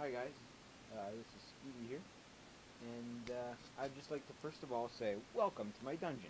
Hi guys, this is Stevie here, and I'd just like to first of all say welcome to my dungeon.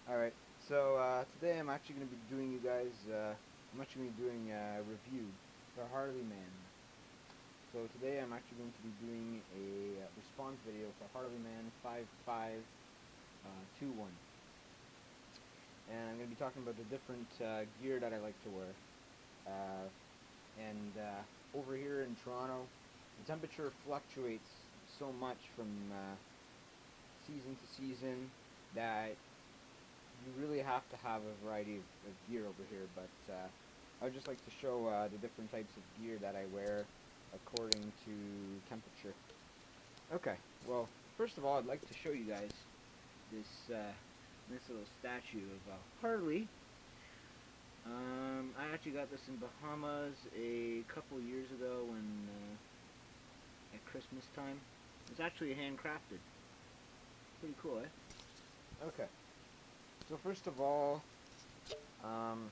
Alright, so today I'm actually going to be doing I'm actually going to be doing a review for Harleyman. So today I'm actually going to be doing a response video for Harleyman 5521. And I'm going to be talking about the different gear that I like to wear. And over here in Toronto, the temperature fluctuates so much from season to season that you really have to have a variety of gear over here. But I would just like to show the different types of gear that I wear according to temperature. Okay, well, first of all, I'd like to show you guys this nice little statue of Harley. I actually got this in Bahamas a couple years ago when at Christmas time. It's actually handcrafted. Pretty cool, eh? Okay. So first of all, I'm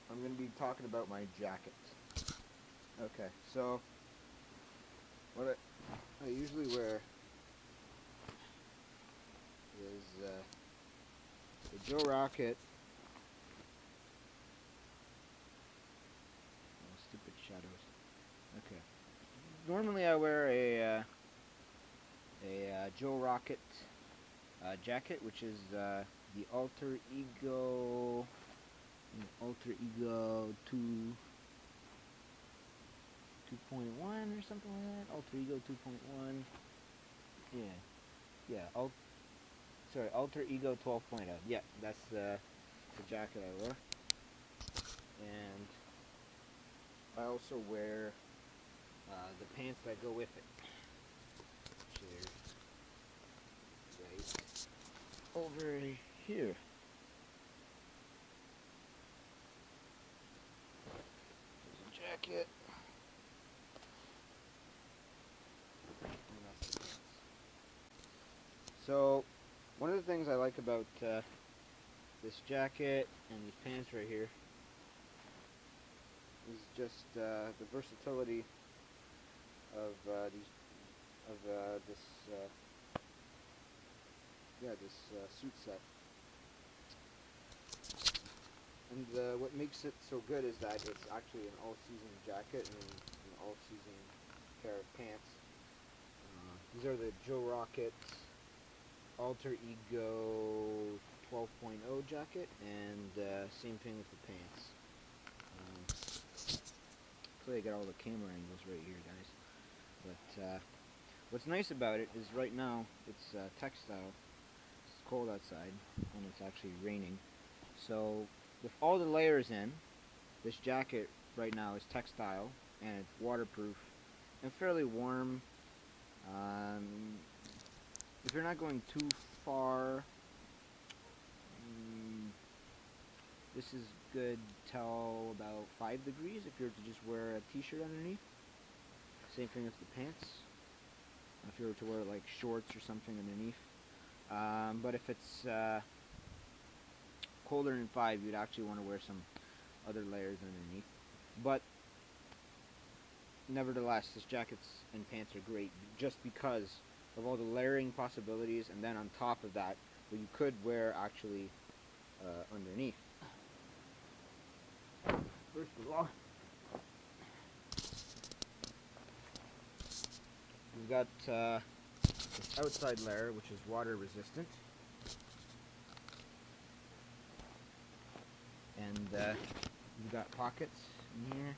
going to be talking about my jacket. Okay, so what I usually wear is the Joe Rocket. Oh, stupid shadows. Okay. Normally I wear a Joe Rocket jacket, which is the Alter Ego 2.1 or something like that. Alter Ego 2.1. Yeah. Alter Ego 12.0. Yeah, that's the jacket I wear. And I also wear the pants that go with it. Which are right over here. There's a jacket. So, one of the things I like about this jacket and these pants right here is just the versatility of this suit set. And what makes it so good is that it's actually an all-season jacket and an all-season pair of pants. These are the Joe Rocket Alter Ego 12.0 jacket, and same thing with the pants. So you got all the camera angles right here, guys. But what's nice about it is right now it's textile. It's cold outside, and it's actually raining. So with all the layers in, this jacket right now is textile, and it's waterproof and fairly warm. If you're not going too far, this is good till about 5 degrees if you're to just wear a t-shirt underneath. Same thing with the pants, if you were to wear like shorts or something underneath. But if it's colder than 5, you'd actually want to wear some other layers underneath. But nevertheless, this jackets and pants are great just because of all the layering possibilities, and then on top of that, what you could wear actually underneath. First of all, we've got this outside layer, which is water resistant, and you've got pockets in here.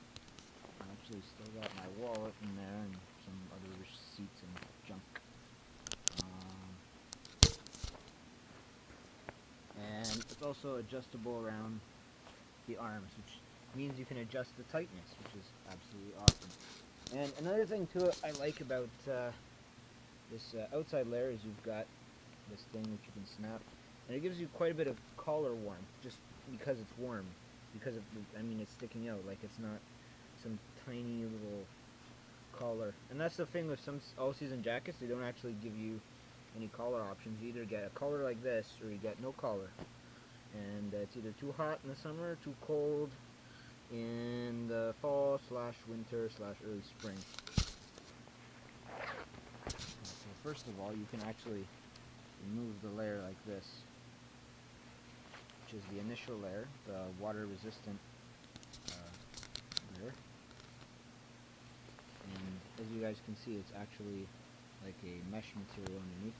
I actually still got my wallet in there and some other receipts and junk. And it's also adjustable around the arms, which means you can adjust the tightness, which is absolutely awesome. And another thing too I like about this outside layer is you've got this thing which you can snap, and it gives you quite a bit of collar warmth just because it's warm, because of it's sticking out, like it's not some tiny little collar. And that's the thing with some all-season jackets, they don't actually give you any collar options. You either get a collar like this or you get no collar, and it's either too hot in the summer, too cold in the fall slash winter slash early spring. So first of all, you can actually remove the layer like this, which is the initial layer, the water resistant layer. And as you guys can see, it's actually like a mesh material underneath.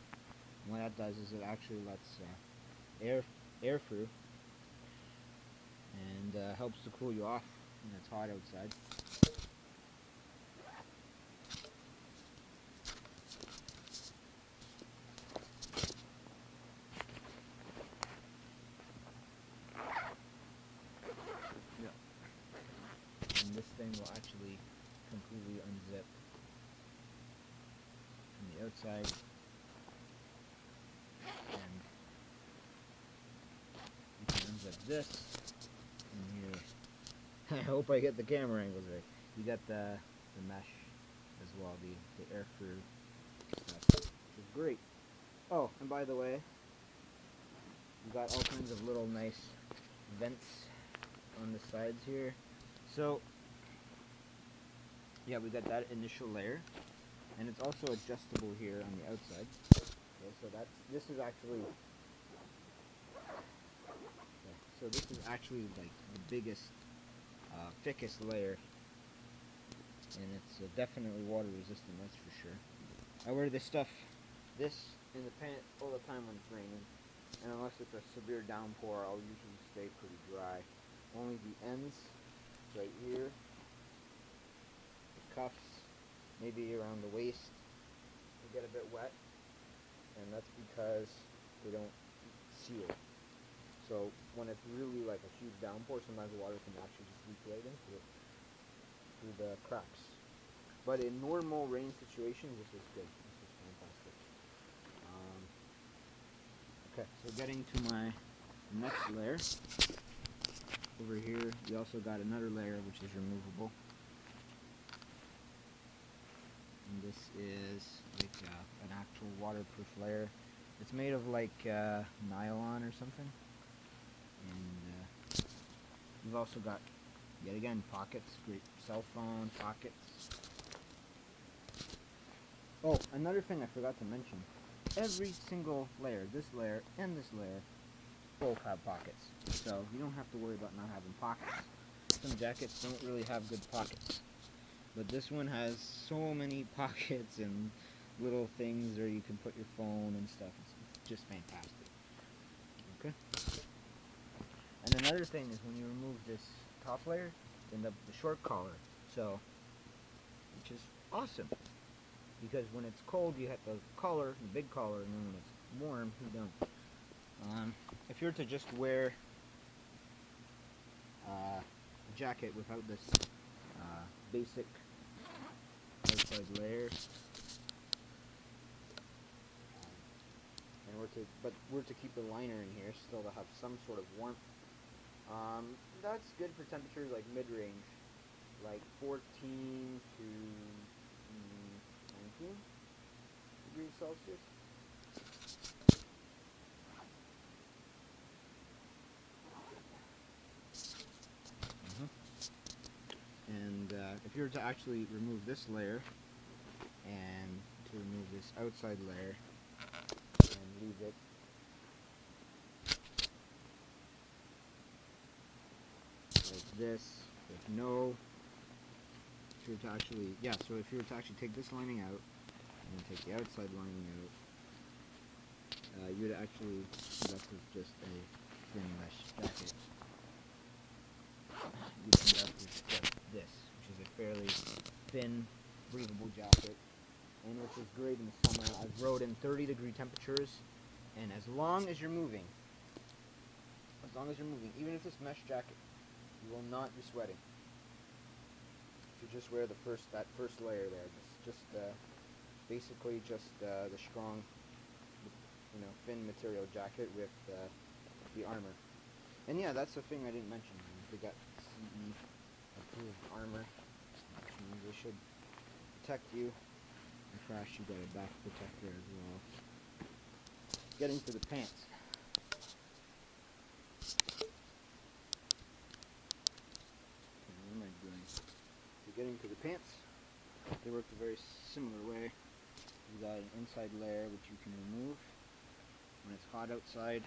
And what that does is it actually lets air through and helps to cool you off when it's hot outside. And this thing will actually completely unzip from the outside, and you can unzip this in here. I hope I get the camera angles right. You got the mesh as well, the air through stuff, which is great. Oh, and by the way, you got all kinds of little nice vents on the sides here. So yeah, we got that initial layer, and it's also adjustable here on the outside. Okay, so this is actually like the biggest, thickest layer, and it's definitely water resistant, that's for sure. I wear this in the pants all the time when it's raining, and unless it's a severe downpour, I'll usually stay pretty dry. Only the ends, right here, the cuffs, maybe around the waist, will get a bit wet, and that's because they don't seal. So when it's really like a huge downpour, sometimes the water can actually just leak right into it through the cracks. But in normal rain situations, this is good. This is fantastic. Okay, so getting to my next layer. Over here, we also got another layer which is removable. And this is like an actual waterproof layer. It's made of like nylon or something. And we've also got, yet again, pockets, great cell phone pockets. Oh, another thing I forgot to mention. Every single layer, this layer and this layer, both have pockets. So you don't have to worry about not having pockets. Some jackets don't really have good pockets. But this one has so many pockets and little things where you can put your phone and stuff. It's just fantastic. Okay? And another thing is when you remove this top layer, then the short collar. So, which is awesome. Because when it's cold, you have the collar, the big collar, and then when it's warm, you don't. If you were to just wear a jacket without this basic outside layer, and were to keep the liner in here, still to have some sort of warmth, that's good for temperatures like mid-range, like 14 to 19 degrees Celsius. And if you were to actually remove this layer and to remove this outside layer and leave it like this with no, if you were to actually, so if you were to actually take this lining out and then take the outside lining out, you would actually, that's just a thin mesh jacket. You would end up with just this, which is a fairly thin, breathable jacket, and which is great in the summer. I've rode in 30-degree temperatures, and as long as you're moving, even if it's mesh jacket, you will not be sweating. If you just wear that first layer there, basically just the strong, thin material jacket with the armor. And yeah, that's the thing I didn't mention. They got CE approved armor, which means they should protect you. In crash, you got a back protector as well. Getting to the pants. getting to the pants, they work a very similar way. You got an inside layer which you can remove when it's hot outside,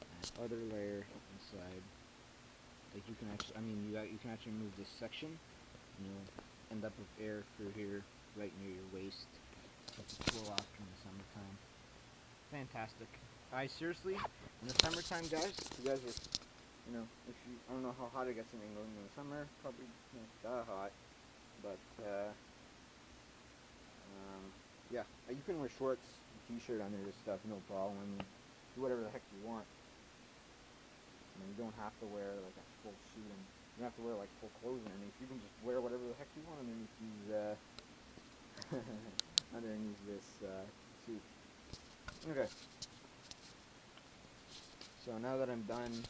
and other layer inside. Like you can actually, you can actually remove this section, and you'll end up with air through here, right near your waist. It's cool off in the summertime. Fantastic. I seriously, in the summertime, guys, you guys are, I don't know how hot it gets in England in the summer, probably not that hot, but, yeah, you can wear shorts, t-shirt under this stuff, no problem. Do whatever the heck you want. You don't have to wear like a full suit, and you don't have to wear like full clothes underneath. You can just wear whatever the heck you want underneath these, underneath this, suit. Okay. So now that I'm done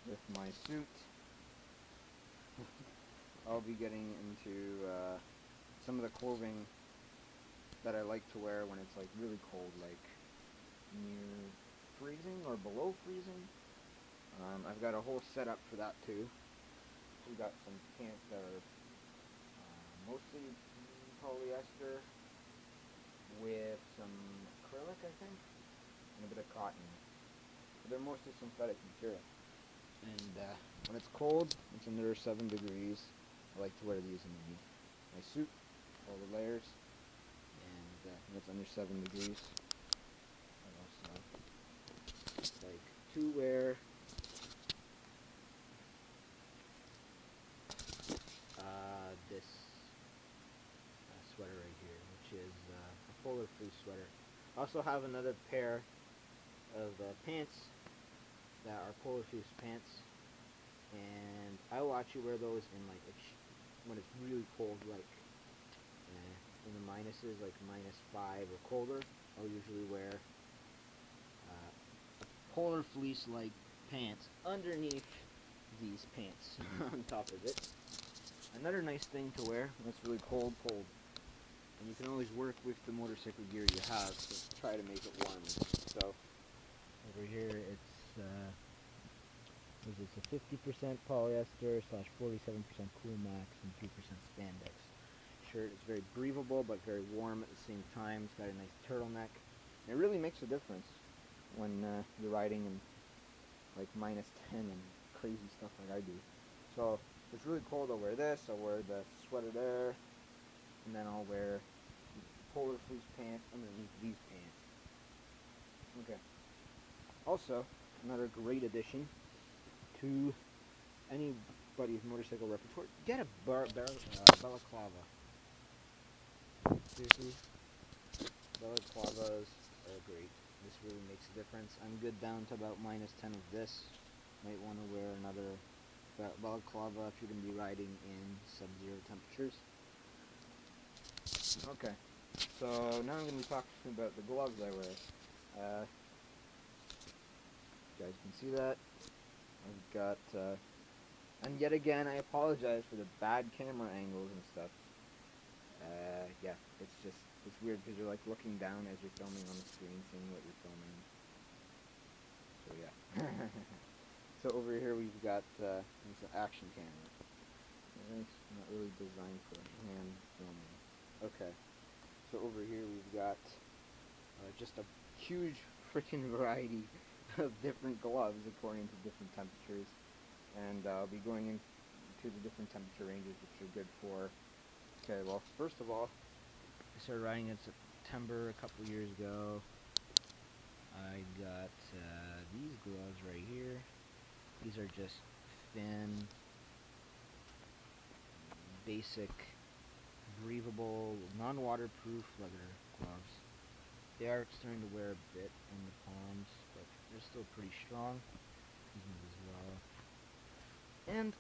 with my suit, I'll be getting into some of the clothing that I like to wear when it's like really cold, like near freezing or below freezing. I've got a whole setup for that too. We got some pants that are mostly polyester with some acrylic, I think, and a bit of cotton. They're mostly synthetic material. And when it's cold, it's under 7 degrees, I like to wear these underneath my suit, all the layers, and when it's under 7 degrees, I also like to wear this sweater right here, which is a polar fleece sweater. I also have another pair of pants that are polar fleece pants, and I will actually wear those in like when it's really cold, like in the minuses, like -5 or colder. I'll usually wear polar fleece like pants underneath these pants on top of it. Another nice thing to wear when it's really cold, and you can always work with the motorcycle gear you have to try to make it warm. So over here it's a 50% polyester / 47% Cool Max and 3% spandex shirt. It's very breathable but very warm at the same time. It's got a nice turtleneck. And it really makes a difference when you're riding in like -10 and crazy stuff like I do. So if it's really cold, I'll wear this, I'll wear the sweater there, and then I'll wear the polar fleece pants underneath these pants. Okay. Also, another great addition to anybody's motorcycle repertoire, get a balaclava. Seriously, balaclavas are great. This really makes a difference. I'm good down to about -10 of this. Might want to wear another balaclava if you're going to be riding in sub-zero temperatures. Okay, so now I'm going to be talking about the gloves I wear. You guys can see that. I've got, and yet again, I apologize for the bad camera angles and stuff. Yeah, it's weird because you're like looking down as you're filming on the screen, seeing what you're filming. So yeah. So over here we've got it's an action camera. It's not really designed for hand filming. Okay. So over here we've got just a huge freaking variety of different gloves according to different temperatures, and I'll be going into the different temperature ranges which are good for. Okay, well, first of all, I started riding in September a couple years ago. I got these gloves right here. These are just thin, basic, breathable, non-waterproof leather gloves. They are starting to wear a bit in the palms, but they're still pretty strong. These ones as well. And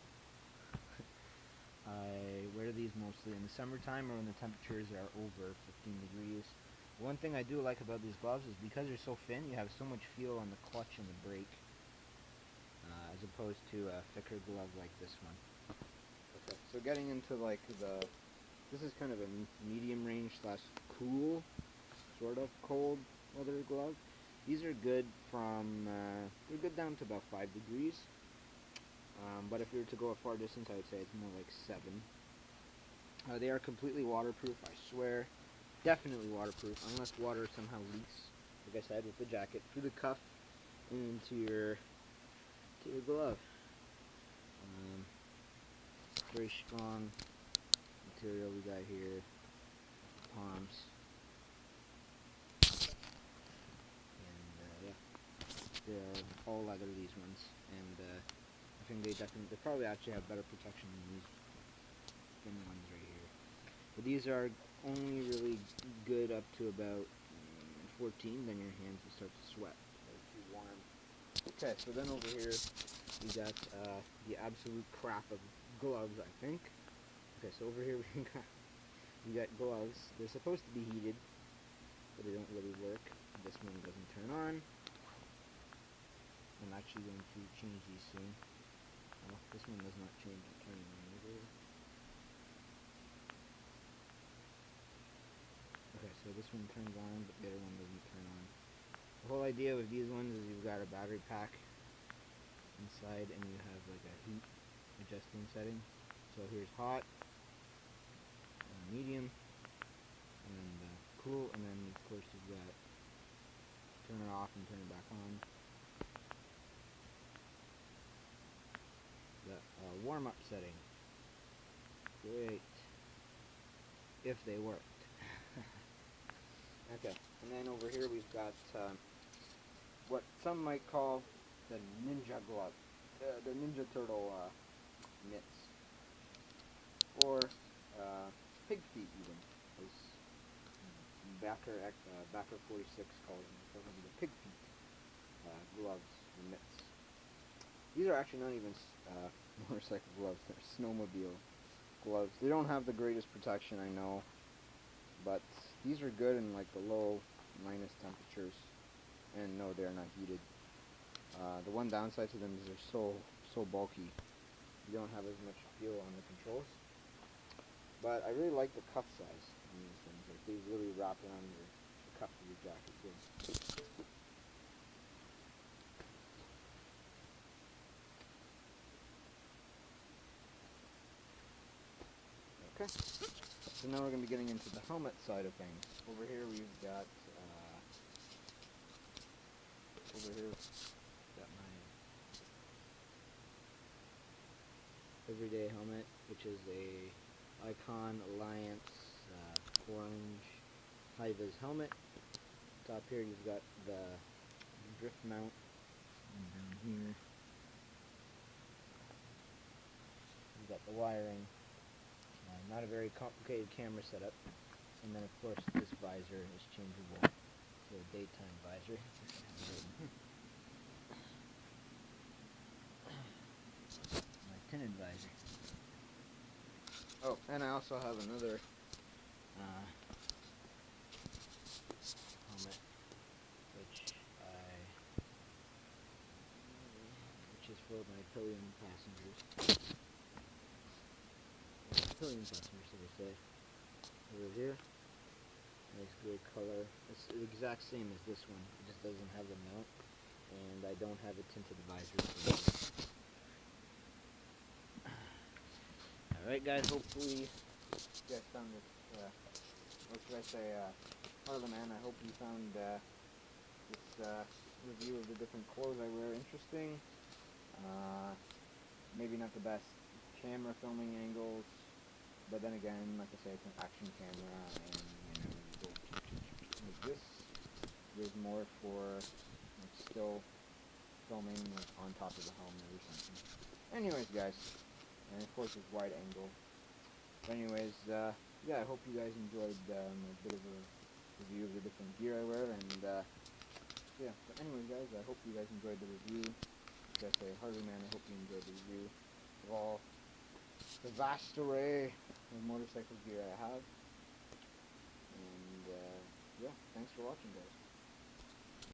I wear these mostly in the summertime or when the temperatures are over 15 degrees. One thing I do like about these gloves is because they're so thin, you have so much feel on the clutch and the brake, as opposed to a thicker glove like this one. Okay, so getting into like this is kind of a medium range / cool, sort of cold leather glove. These are good from, they're good down to about 5 degrees. But if you were to go a far distance, I would say it's more like 7. They are completely waterproof, I swear. Definitely waterproof, unless water somehow leaks, like I said, with the jacket, through the cuff and into your glove. Very strong material we got here. Palms. And yeah, they're all leather, these ones. And I think they probably actually have better protection than these thin ones right here. But these are only really good up to about 14, then your hands will start to sweat. They're too warm. Okay, so then over here we got the absolute crap of gloves, I think. Okay, so over here we got gloves. They're supposed to be heated, but they don't really work. This one doesn't turn on. I'm actually going to change these soon. Oh, this one does not change and turn on either. Okay, so this one turns on, but the other one doesn't turn on. The whole idea with these ones is you've got a battery pack inside and you have like a heat adjusting setting. So here's hot, medium, and cool, and then of course you've got turn it off and turn it back on. The warm-up setting. Great. If they worked. Okay, and then over here we've got what some might call the ninja glove, the Ninja Turtle mitts, or pig feet even, as Backer 46 calls them. So the pig feet gloves and mitts. These are actually not even motorcycle gloves; they're snowmobile gloves. They don't have the greatest protection, I know, but these are good in like the low minus temperatures, and no, they are not heated. The one downside to them is they're so bulky. You don't have as much feel on the controls. But I really like the cuff size on these things. Like these really wrap around the cuff of your jacket too. Okay. So now we're going to be getting into the helmet side of things. Over here we've got my everyday helmet, which is a Icon Alliance orange high-vis helmet. Top here you've got the drift mount, and down here you've got the wiring. Not a very complicated camera setup, and then of course this visor is changeable to a daytime visor. My tinted visor. Oh, and I also have another helmet, which is for my pillion passengers. Pillion passengers, so they say. Over here, nice gray color. It's the exact same as this one. It just doesn't have the mount, and I don't have a tinted visor. Alright guys, hopefully you guys found this, what should I say, Harleyman. I hope you found this review of the different clothes I wear interesting. Maybe not the best camera filming angles, but then again, like I say, it's an action camera, and like this is more for like still filming like, on top of the helmet or something. Anyways, guys, and of course it's wide angle. But anyways, yeah, I hope you guys enjoyed a bit of a review of the different gear I wear, and yeah. But anyways, guys, I hope you guys enjoyed the review. Like I say, Harleyman, I hope you enjoyed the review of all the vast array of motorcycle gear I have. And yeah, thanks for watching, guys.